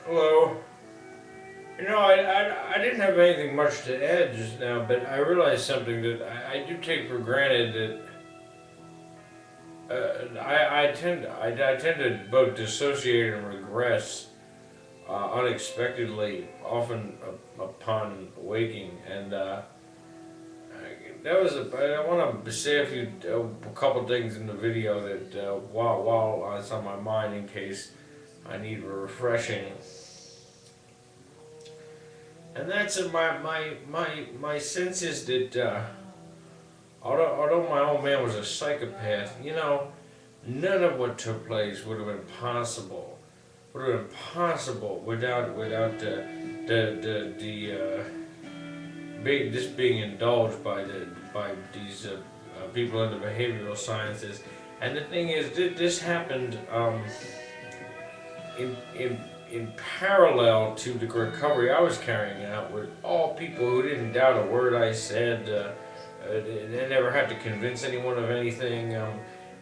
Hello. I didn't have anything much to add just now, but I realized something that I do take for granted that I tend to both dissociate and regress unexpectedly, often upon waking, and I want to say a couple things in the video that while it's on my mind in case I need refreshing. And that's my sense is that although my old man was a psychopath, none of what took place would have been possible. Would have been possible without this being indulged by these people in the behavioral sciences. And the thing is, this happened in in in parallel to the recovery I was carrying out with all people who didn't doubt a word I said. They never had to convince anyone of anything.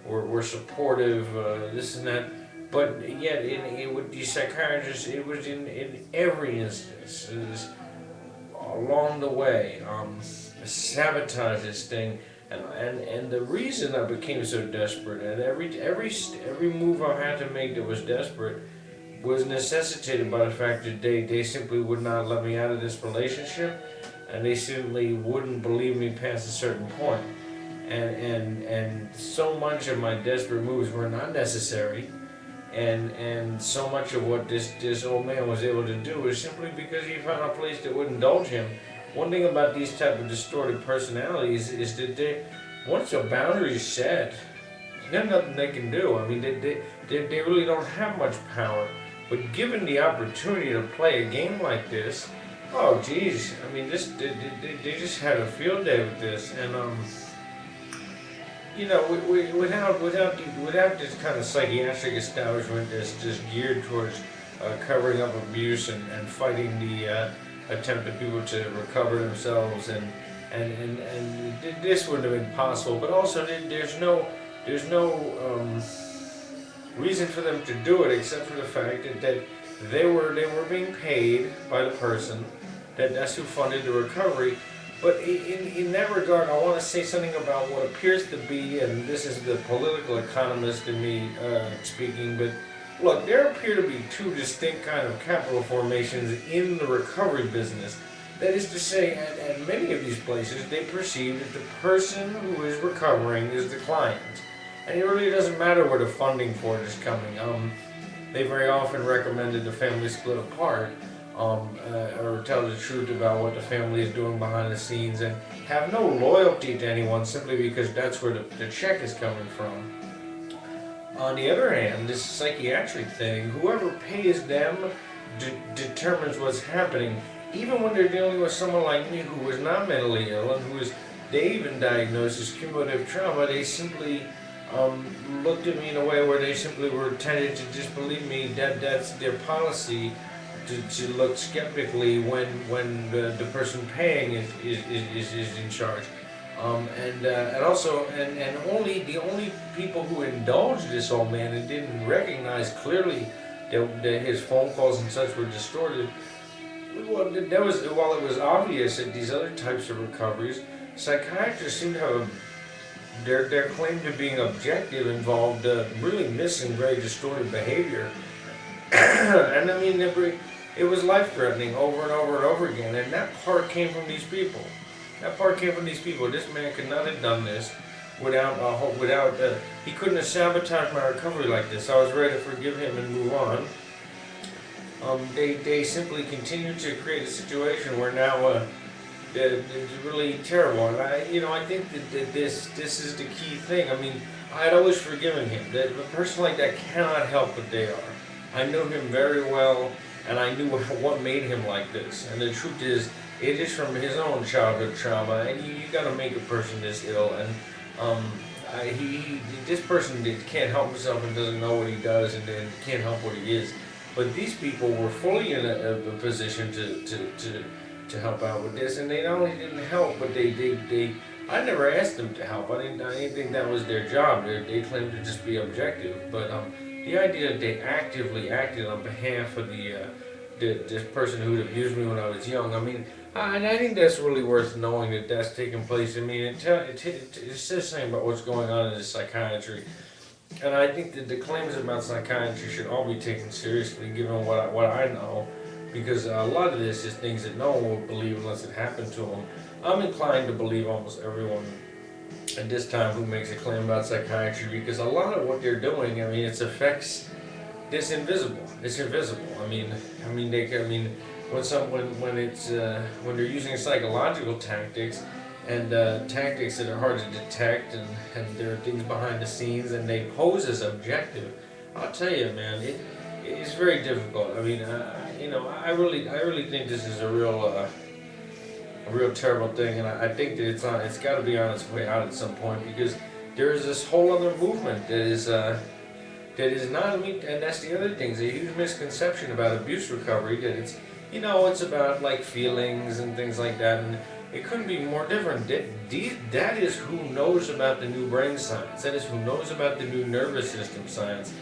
Were supportive, this and that. But yet, with these psychiatrists, it was in every instance. It was along the way, sabotage this thing. And the reason I became so desperate, and every move I had to make that was desperate, was necessitated by the fact that they simply would not let me out of this relationship, and they simply wouldn't believe me past a certain point. And so much of my desperate moves were not necessary, and so much of what this old man was able to do was simply because he found a place that would indulge him. One thing about these type of distorted personalities is that once a boundary is set, there's nothing they can do. I mean, they really don't have much power. But given the opportunity to play a game like this, oh geez, I mean, they just had a field day with this, and without this kind of psychiatric establishment that's just geared towards covering up abuse and fighting the attempt of people to recover themselves, and this wouldn't have been possible. But also, there's no reason for them to do it except for the fact that they were being paid by the person that's who funded the recovery. But in that regard, I want to say something about what appears to be, and this is the political economist in me speaking, but look, there appear to be two distinct kind of capital formations in the recovery business. That is to say, at many of these places, they perceive that the person who is recovering is the client. And it really doesn't matter where the funding for it is coming. They very often recommended the family split apart, or tell the truth about what the family is doing behind the scenes, and have no loyalty to anyone simply because that's where the check is coming from. On the other hand, this psychiatric thing, whoever pays them determines what's happening. Even when they're dealing with someone like me who was not mentally ill and they even diagnosed as cumulative trauma, they simply looked at me in a way where they simply were tended to disbelieve me. That's their policy, to look skeptically when the person paying is in charge. And also only the only people who indulged this old man and didn't recognize clearly that his phone calls and such were distorted. Well, while it was obvious that these other types of recoveries, psychiatrists seem to have their claim to being objective involved really missing very distorted behavior. And I mean, it was life-threatening over and over and over again, and that part came from these people. This man could not have done this without he couldn't have sabotaged my recovery like this. I was ready to forgive him and move on. They simply continued to create a situation where now it's really terrible. And I think that this is the key thing. I mean, I had always forgiven him. That a person like that cannot help what they are. I knew him very well, and I knew what made him like this. And the truth is, it is from his own childhood trauma. And you got to make a person this ill, and this person can't help himself and doesn't know what he does, and then can't help what he is. But these people were fully in a position to help out with this, and they not only didn't help, but I never asked them to help. I didn't think that was their job. They claimed to just be objective. But the idea that they actively acted on behalf of this person who'd abused me when I was young. I mean, and I think that's really worth knowing that that's taking place. I mean, it says something about what's going on in the psychiatry. And I think that the claims about psychiatry should all be taken seriously, given what I know, because a lot of this is things that no one will believe unless it happened to them. I'm inclined to believe almost everyone at this time who makes a claim about psychiatry, because a lot of what they're doing, I mean, its effects, it's invisible. It's invisible. I mean, when they're using psychological tactics and tactics that are hard to detect, and there are things behind the scenes, and they pose as objective. I'll tell you, man, it's very difficult. I mean, I really think this is a real terrible thing, and I think that it's got to be on its way out at some point, because there is this whole other movement that is not. I mean, and that's the other thing. It's a huge misconception about abuse recovery, that it's about like feelings and things like that, and it couldn't be more different. That is who knows about the new brain science. That is who knows about the new nervous system science.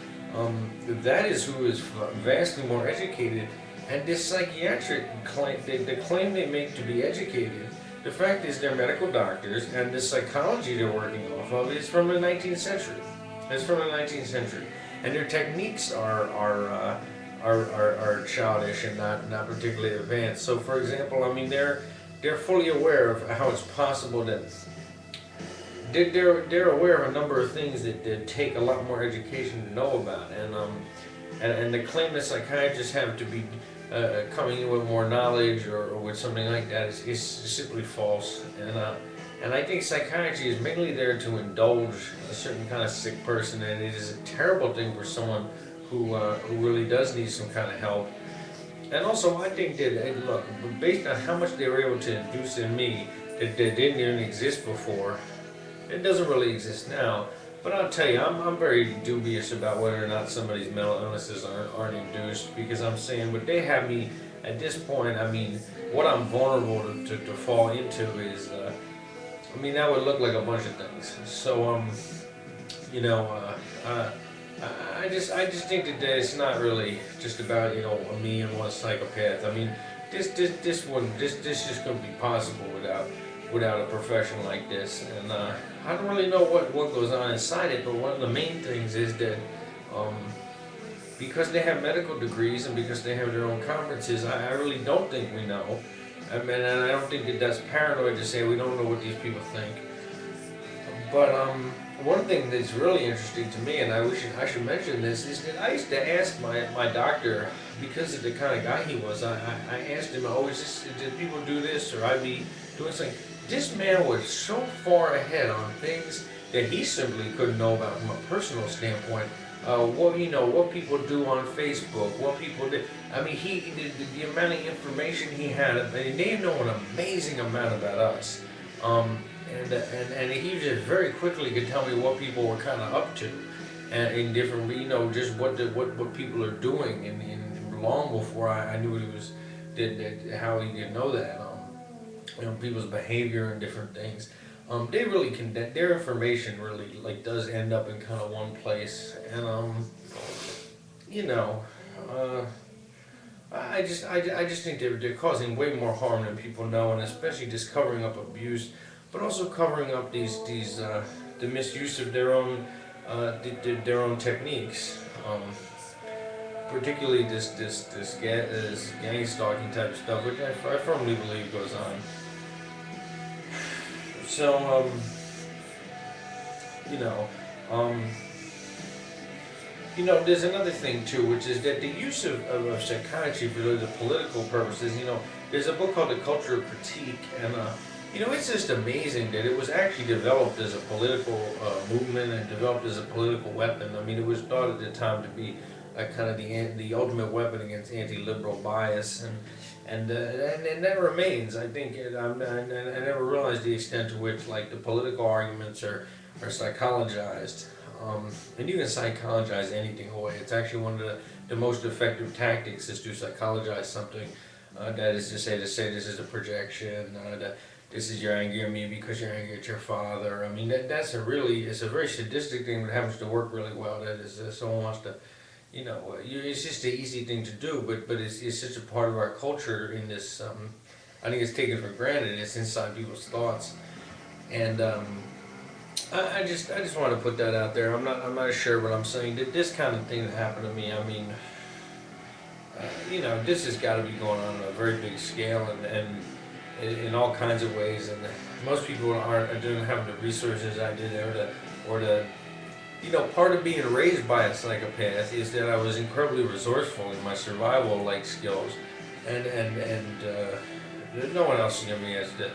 That is who is vastly more educated. And this psychiatric claim, the claim they make to be educated, the fact is they're medical doctors, and the psychology they're working off of is from the 19th century. It's from the 19th century, and their techniques are childish and not particularly advanced. So, for example, I mean, they're fully aware of how it's possible that they're aware of a number of things that take a lot more education to know about, and the claim that psychiatrists have to be coming in with more knowledge or with something like that is simply false. And I think psychiatry is mainly there to indulge a certain kind of sick person, and it is a terrible thing for someone who really does need some kind of help. And also, I think that, look, based on how much they were able to induce in me that didn't even exist before, it doesn't really exist now. But I'll tell you, I'm very dubious about whether or not somebody's mental illnesses aren't induced, because I'm saying, but they have me at this point. I mean, what I'm vulnerable to fall into is, I mean, that would look like a bunch of things. So, I just think that it's not really just about me and one psychopath. I mean, this just couldn't be possible without a profession like this. And I don't really know what goes on inside it, but one of the main things is that because they have medical degrees and because they have their own conferences, I really don't think we know. I mean, and I don't think that that's paranoid to say we don't know what these people think. But one thing that's really interesting to me, and I should mention this, is that I used to ask my doctor, because of the kind of guy he was, I asked him, did people do this, or I'd be doing something. This man was so far ahead on things that he simply couldn't know about from a personal standpoint. What people do on Facebook, what people do. I mean, the amount of information he had. I mean, they know an amazing amount about us. And he just very quickly could tell me what people were kind of up to, and in different, just what people are doing, and long before I knew what he was, how he could know that, people's behavior and different things. They really their information really does end up in kind of one place, and I just think they're causing way more harm than people know, and especially just covering up abuse, but also covering up the misuse of their own techniques, particularly this gang stalking type stuff, which I firmly believe goes on. So there's another thing too, which is that the use of psychiatry for the political purposes. There's a book called The Culture of Critique, and it's just amazing that it was actually developed as a political movement and developed as a political weapon. I mean, it was thought at the time to be kind of the ultimate weapon against anti-liberal bias, and that remains. I think I never realized the extent to which the political arguments are psychologized. And you can psychologize anything away. It's actually one of the most effective tactics is to psychologize something. That is to say this is a projection. This is you're angry at me because you're angry at your father. I mean, it's a very sadistic thing that happens to work really well. That is, someone wants to, you know, it's just an easy thing to do, but it's such a part of our culture in this. I think it's taken for granted. It's inside people's thoughts, and I just want to put that out there. I'm not sure what I'm saying. That this kind of thing that happened to me, I mean, you know, this has got to be going on a very big scale and in all kinds of ways. And most people don't have the resources I did or the you know, part of being raised by a psychopath is that I was incredibly resourceful in my survival like skills, and no one else near me has to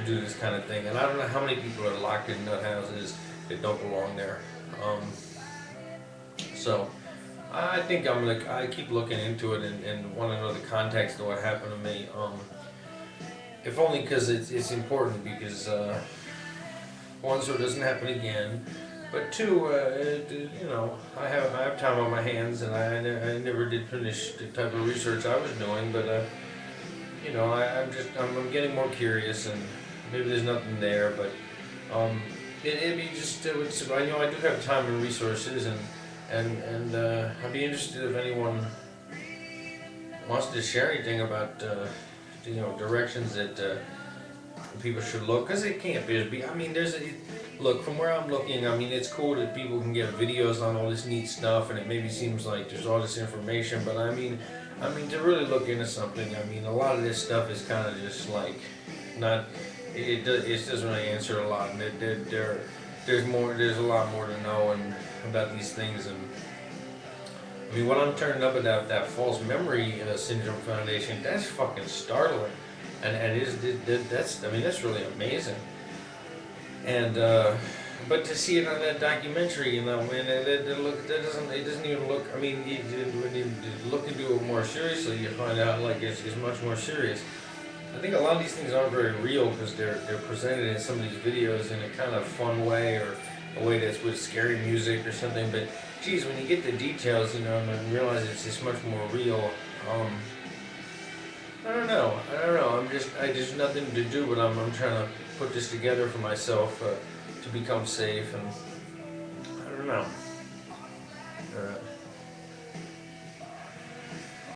do this kind of thing. And I don't know how many people are locked in nut houses that don't belong there. So I think I keep looking into it and want to know the context of what happened to me. If only because it's important, because one, so it doesn't happen again. But two, you know, I have time on my hands, and I never did finish the type of research I was doing. But you know, I'm getting more curious, and maybe there's nothing there. But it'd be just I know I do have time and resources, and I'd be interested if anyone wants to share anything about you know, directions that people should look, because it can't be. I mean, look, from where I'm looking, I mean, it's cool that people can get videos on all this neat stuff, and it maybe seems like there's all this information, but I mean, to really look into something, I mean, a lot of this stuff is kind of just like, not, it doesn't really answer a lot, and there's a lot more to know about these things. And I mean, when I'm turning up about that false memory syndrome foundation, that's fucking startling. And that's, I mean, that's really amazing. And but to see it on that documentary, you know, man, it doesn't even look. I mean, when you look into it more seriously, you find out like it's much more serious. I think a lot of these things aren't very real because they're presented in some of these videos in a kind of fun way, or a way that's with scary music or something. But geez, when you get the details, you know, and realize it's just much more real. I don't know. I just nothing to do, but I'm trying to put this together for myself to become safe, and I don't know.